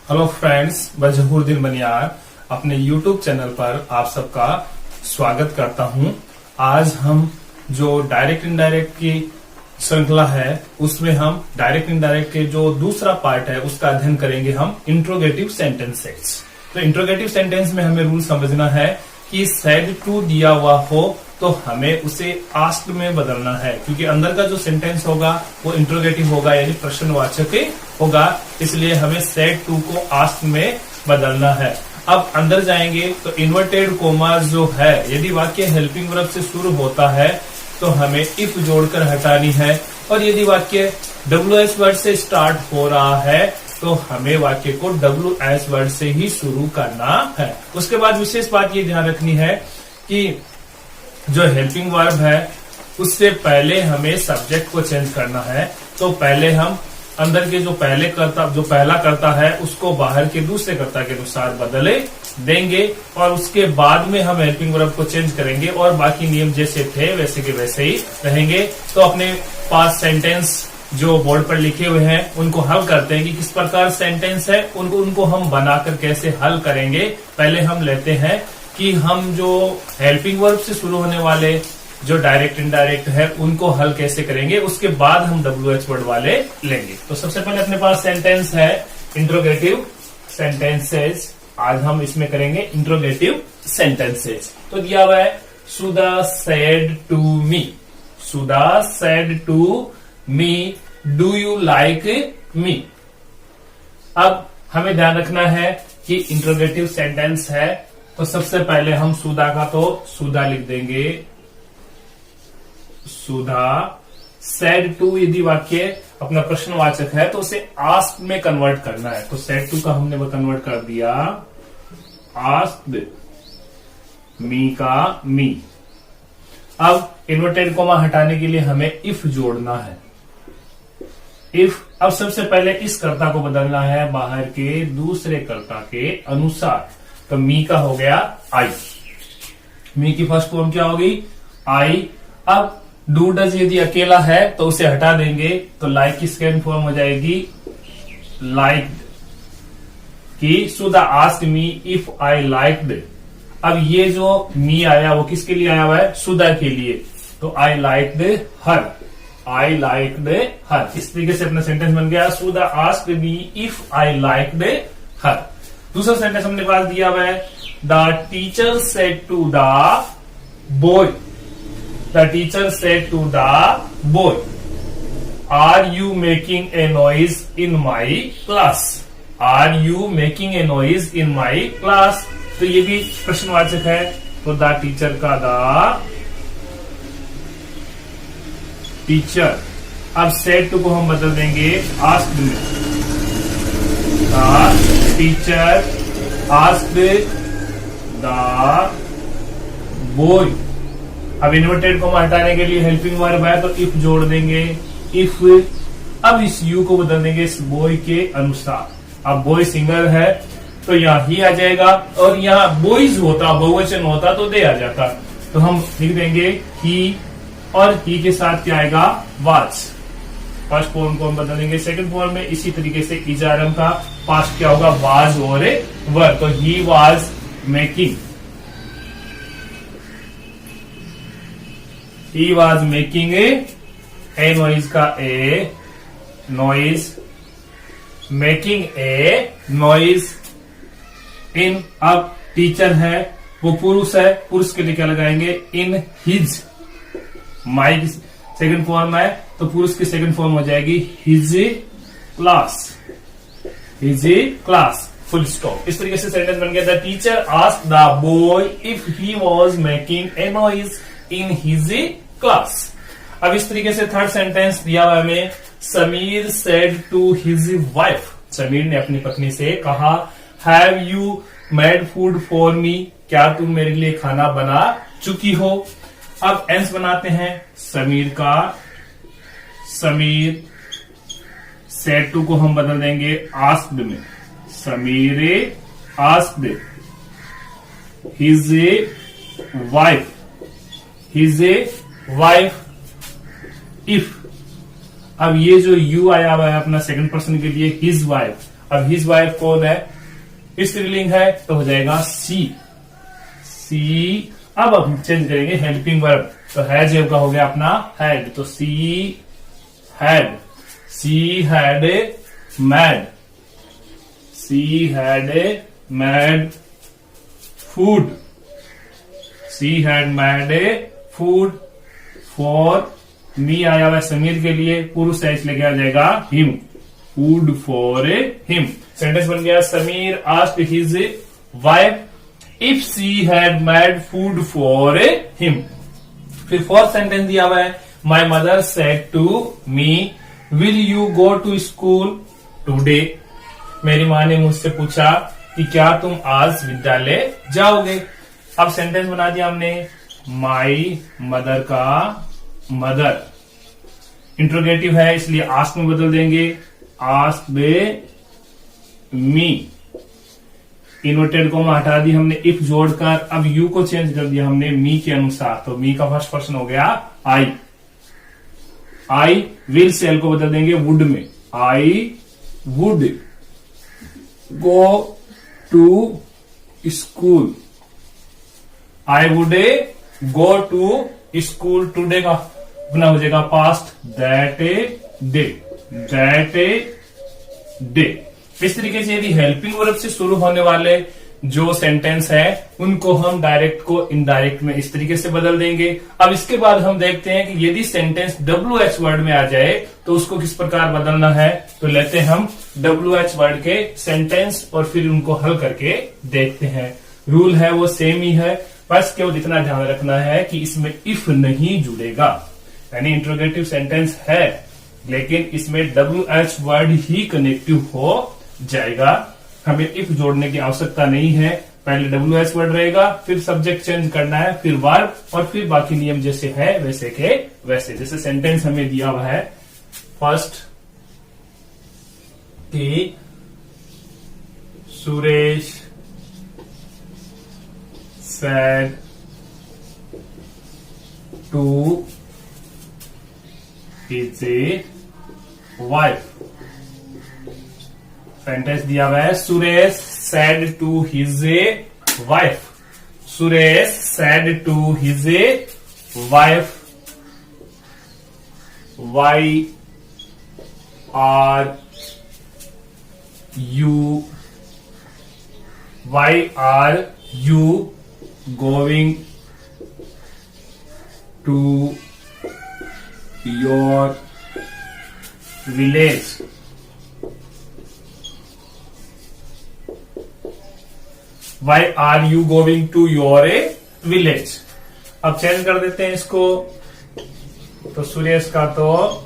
Hello friends, मैं जहूरुद्दीन बनियार अपने YouTube channel पर आप सबका स्वागत करता हूं। आज हम जो डायरेक्ट इनडायरेक्ट की श्रृंखला है उसमें हम डायरेक्ट इनडायरेक्ट के जो दूसरा पार्ट है उसका अध्ययन करेंगे हम इंट्रोगेटिव सेंटेंसेस। तो इंट्रोगेटिव सेंटेंस में हमें रूल समझना है कि सेड टू दिया हुआ हो तो हमें उसे आस्क्ड में बदलना है, क्योंकि अंदर का जो सेंटेंस होगा वो इंट्रोगेटिव होगा यानी प्रश्नवाचक होगा, इसलिए हमें सेड टू को आस्क्ड में बदलना है। अब अंदर जाएंगे तो इन्वर्टेड कोमा जो है, यदि वाक्य हेल्पिंग वर्ब से शुरू होता है तो हमें इफ जोड़कर हटानी है, और यदि वाक्य WS वर्ड से स्टार्ट हो रहा है तो हमें वाक्य को WS वर्ड से ही शुरू करना है। उसके बाद विशेष बात ये ध्यान रखनी है कि जो हेल्पिंग वर्ब है उससे पहले हमें सब्जेक्ट को चेंज करना है। तो पहले हम अंदर के जो पहला कर्ता है उसको बाहर के दूसरे कर्ता के अनुसार बदले देंगे, और उसके बाद में हम हेल्पिंग वर्ब को चेंज करेंगे और बाकी नियम जैसे थे वैसे के वैसे ही रहेंगे। तो अपने पास सेंटेंस जो बोर्ड पर लिखे हुए हैं उनको हल करते हैं कि किस प्रकार सेंटेंस है, उनको हम बनाकर कैसे हल करेंगे। पहले हम लेते हैं कि हम जो हेल्पिंग वर्ब से शुरू होने वाले जो डायरेक्ट इनडायरेक्ट है उनको हल कैसे करेंगे, उसके बाद हम WH वर्ड वाले लेंगे। तो सबसे पहले अपने पास सेंटेंस है इंट्रोगेटिव सेंटेंसेस। आज हम इसमें करेंगे इंट्रोगेटिव सेंटेंसेस। तो दिया हुआ है Sudha said to me, Sudha said to me do you like me. अब हमें ध्यान रखना है कि इंट्रोगेटिव सेंटेंस है तो सबसे पहले हम सुधा का तो सुधा लिख देंगे, सुधा। सेड टू यदि वाक्य अपना प्रश्नवाचक है तो उसे आस्क्ड में कन्वर्ट करना है, तो सेड टू का हमने वो कन्वर्ट कर दिया आस्क्ड, मी का मी। अब इन्वर्टेड कोमा हटाने के लिए हमें इफ जोड़ना है, इफ। अब सबसे पहले इस कर्ता को बदलना है बाहर के दूसरे कर्ता के अनुसार। तो मी का हो गया आई, मी की फर्स्ट फॉर्म क्या होगी आई। अब डू डज यदि अकेला है तो उसे हटा देंगे, तो लाइक की सेकंड फॉर्म हो जाएगी लाइक्ड की Sudha asked me if I liked. अब ये जो मी आया वो किसके लिए आया हुआ है, सुधा के लिए, तो आई लाइक्ड हर, आई लाइक्ड हर। इस तरीके से अपना सेंटेंस बन गया Sudha asked me if I liked her. दूसरा सेंटेंस हमने पास दिया हुआ है the teacher said to the boy, the teacher said to the boy are you making a noise in my class, are you making a noise in my class. तो ये भी प्रश्नवाचक है, तो द टीचर का द टीचर। अब said to को हम बदल देंगे आस्क्ड में, टीचर आस्क्ड द बॉय। अब इन्वर्टेड को हटाने के लिए हेल्पिंग वर्ब है तो इफ जोड़ देंगे, इफ। अब इस यू को बदल देंगे इस बॉय के अनुसार। अब बॉय सिंगल है तो यहाँ ही आ जाएगा, और यहाँ बॉयज होता बहुवचन होता तो दे आ जाता, तो हम लिख देंगे ही, और ही के साथ क्या आएगा वाज। फर्स्ट फॉर्म को हम बदलेंगे सेकंड फॉर्म में। इसी तरीके से इजारम का पास्ट क्या होगा वाज और वर, तो he was making, he was making a noise का a noise, making a noise in. अब टीचर है वो पुरुष है, पुरुष के लिए क्या लगाएंगे इन हिज, माई की सेकंड फॉर्म है तो पुरुष की सेकंड फॉर्म हो जाएगी his class, his class, full stop. इस तरीके से सेंटेंस बन गया the teacher asked the boy if he was making a noise in his class. अब इस तरीके से थर्ड सेंटेंस दिया हुआ हमें Sameer said to his wife, Sameer ने अपनी पत्नी से कहा have you made food for me, क्या तुम मेरे लिए खाना बना चुकी हो। अब एंस बनाते हैं समीर का, समीर सेड टू को हम बदल देंगे आस्क्ड में, Sameer asked his wife, his wife if. अब ये जो यू आया हुआ है अपना सेकंड पर्सन के लिए हिज वाइफ, अब हिज वाइफ कौन है, स्त्रीलिंग है तो हो जाएगा सी। सी अब हम चेंज करेंगे हेल्पिंग वर्ब, तो हैज का हो गया अपना हैड, तो she had, she had mad, she had mad food, she had mad food for मी आया हुआ समीर के लिए, पुरुष है इसलिए क्या आ जाएगा him, food for him. Sentence बन गया Sameer asked his wife if she had made food for him. फिर फोर्थ सेंटेंस दिया हुआ है my mother said to me will you go to school today. मेरी माँ ने मुझसे पूछा कि क्या तुम आज विद्यालय जाओगे। अब सेंटेंस बना दिया हमने, माई मदर का मदर इंट्रोगेटिव है इसलिए आस्क में बदल देंगे, आस्क मी, इन्वर्टेड कोमा हटा दी हमने, इफ जोड़कर अब यू को चेंज कर दिया हमने मी के अनुसार, तो मी का फर्स्ट पर्सन हो गया आई। आई विल से एल को बदल देंगे वुड में, I would go to school, I would go to school, today का बना हो जाएगा past, that day, that day. इस तरीके से यदि हेल्पिंग वर्ब से शुरू होने वाले जो सेंटेंस है उनको हम डायरेक्ट को इनडायरेक्ट में इस तरीके से बदल देंगे। अब इसके बाद हम देखते हैं कि यदि सेंटेंस WH वर्ड में आ जाए तो उसको किस प्रकार बदलना है। तो लेते हैं हम WH वर्ड के सेंटेंस और फिर उनको हल करके देखते हैं। रूल है वो सेम ही है, बस केवल इतना ध्यान रखना है कि इसमें इफ नहीं जुड़ेगा, यानी इंट्रोगेटिव सेंटेंस है लेकिन इसमें WH वर्ड ही कनेक्टिव हो जाएगा। हमें इफ जोड़ने की आवश्यकता नहीं है, पहले WH वर्ड रहेगा, फिर सब्जेक्ट चेंज करना है, फिर वर्ब और फिर बाकी नियम जैसे है वैसे के वैसे। जैसे सेंटेंस हमें दिया हुआ है फर्स्ट कि Suresh said to his wife। Sentence दिया हुआ है Suresh said to his wife, Suresh said to his wife why are you going to your village। Why are you going to your village। अब चेंज कर देते हैं इसको, तो सुरेश का तो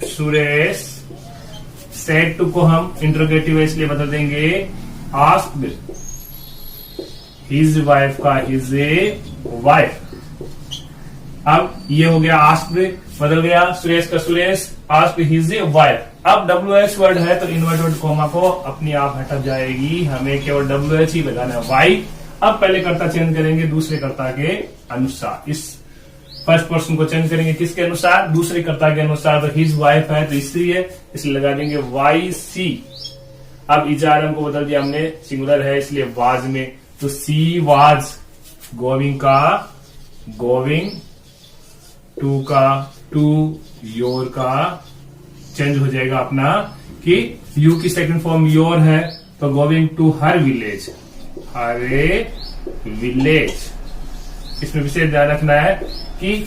सुरेश, सेड टू को हम इंट्रोगेटिव इसलिए बदल देंगे आस्क्ड, हिज वाइफ का हिज वाइफ। अब ये हो गया आस्क्ड बदल गया, सुरेश का सुरेश, आस्क्ड हिज वाइफ। अब WH वर्ड है तो इन्वर्टेड कोमा को अपनी आप हट जाएगी, हमें केवल WH ही लगाना है, वाई। अब पहले कर्ता चेंज करेंगे दूसरे कर्ता के अनुसार, इस फर्स्ट पर्सन को चेंज करेंगे किसके अनुसार, दूसरे कर्ता के अनुसार। तो हिज वाइफ है तो इसलिए लगा देंगे YC। अब इजारम को बदल दिया हमने, सिंगुलर है इसलिए वाज में, तो सी वाज गोविंग का गोविंग, टू का टू, योर का चेंज हो जाएगा अपना कि यू की सेकंड फॉर्म योर है तो going to her village, her village. इसमें विशेष ध्यान रखना है कि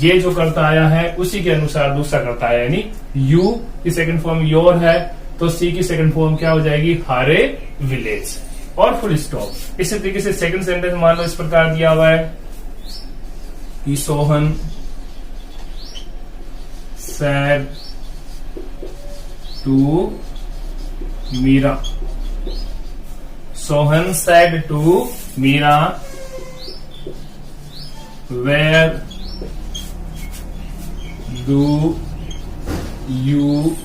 ये जो कर्ता आया है उसी के अनुसार दूसरा कर्ता आया, यानी यू की सेकंड फॉर्म योर है तो सी की सेकंड फॉर्म क्या हो जाएगी, हर विलेज, और फुल स्टॉप। इसी तरीके से सेकंड सेंटेंस मान लो इस प्रकार दिया हुआ है कि Sohan said to Meera, Sohan said to Meera, where do you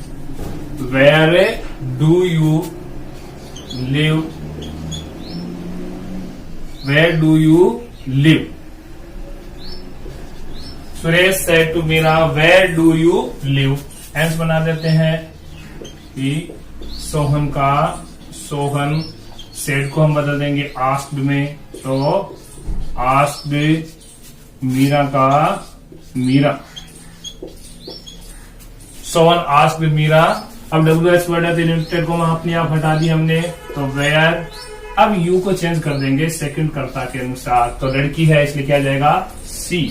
live, where do you live। Suresh said to Meera where do you live. एंस बना देते हैं कि सोहन सेड को हम बदल देंगे आस्क्ड में, तो आस्क्ड मीरा का मीरा। सोहन आस्क्ड मीरा। अब WH वर्ड है तो इन्वर्टेड कोमा अपने आप हटा दी हमने, तो वेयर। अब यू को चेंज कर देंगे सेकंड कर्ता के अनुसार, तो लड़की है इसलिए क्या जाएगा सी।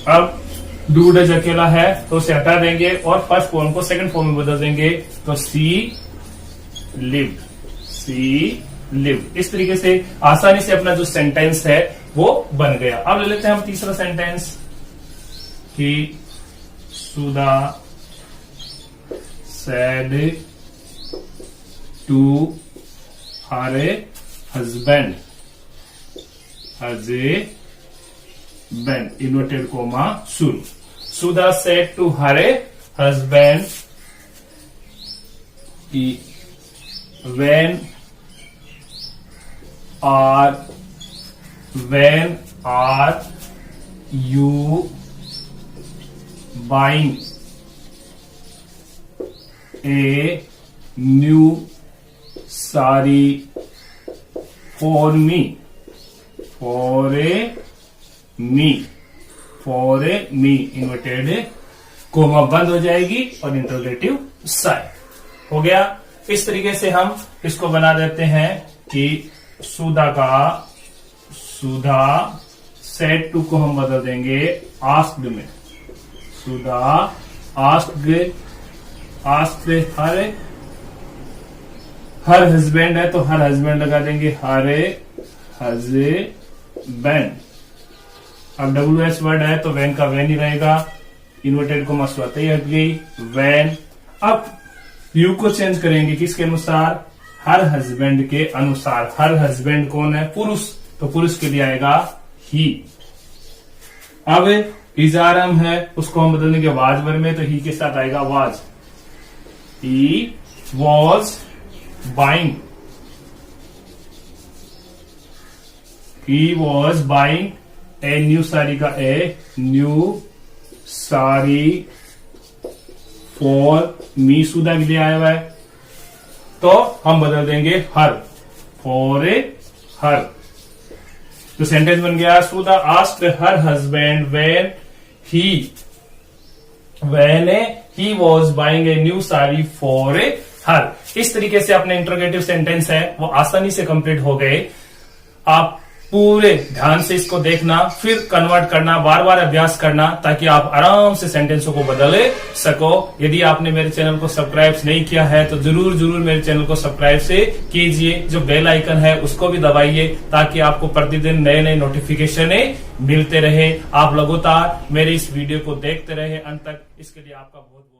अब डूड अकेला है तो उसे हटा देंगे और फर्स्ट फॉर्म को सेकंड फॉर्म में बदल देंगे, तो सी लिव्ड, सी लिव्ड। इस तरीके से आसानी से अपना जो सेंटेंस है वो बन गया। अब ले लेते हैं हम तीसरा सेंटेंस कि सुधा said to her husband, inverted comma soon. Sudha said to her husband, when are you buying a new sari for me? Inverted coma बंद हो जाएगी और इंटरोगेटिव साइन हो गया। इस तरीके से हम इसको बना देते हैं कि सुधा सेड टू को हम बदल देंगे आस्क्ड में, सुधा आस्क्ड हर हस्बैंड है तो हर हस्बैंड लगा देंगे हर हस्बैंड। अब WH वर्ड है तो वैन का वैन ही रहेगा, इन्वर्टेड को स्वतः ही हट गई वैन। अब यू को चेंज करेंगे किसके अनुसार, हर हस्बैंड के अनुसार। हर हस्बैंड कौन है, पुरुष, तो पुरुष के लिए आएगा ही। अब इजारम है उसको हम बदल देंगे वाज वर्ड में, तो ही के साथ आएगा was. He was buying a new sari का a new sari for me, सुधा के लिए आया हुआ है तो हम बदल देंगे हर, for a हर। तो सेंटेंस बन गया सुधा asked her husband when he was buying a new sari for her। इस तरीके से अपने इंटरोगेटिव सेंटेंस है वो आसानी से कंप्लीट हो गए। आप पूरे ध्यान से इसको देखना, फिर कन्वर्ट करना, बार बार अभ्यास करना, ताकि आप आराम से सेंटेंसों को बदल सको। यदि आपने मेरे चैनल को सब्सक्राइब नहीं किया है तो जरूर मेरे चैनल को सब्सक्राइब से कीजिए। जो बेल आइकन है उसको भी दबाइए ताकि आपको प्रतिदिन नए नए नोटिफिकेशन मिलते रहे। आप लगातार मेरे इस वीडियो को देखते रहे अंत तक, इसके लिए आपका बहुत बहुत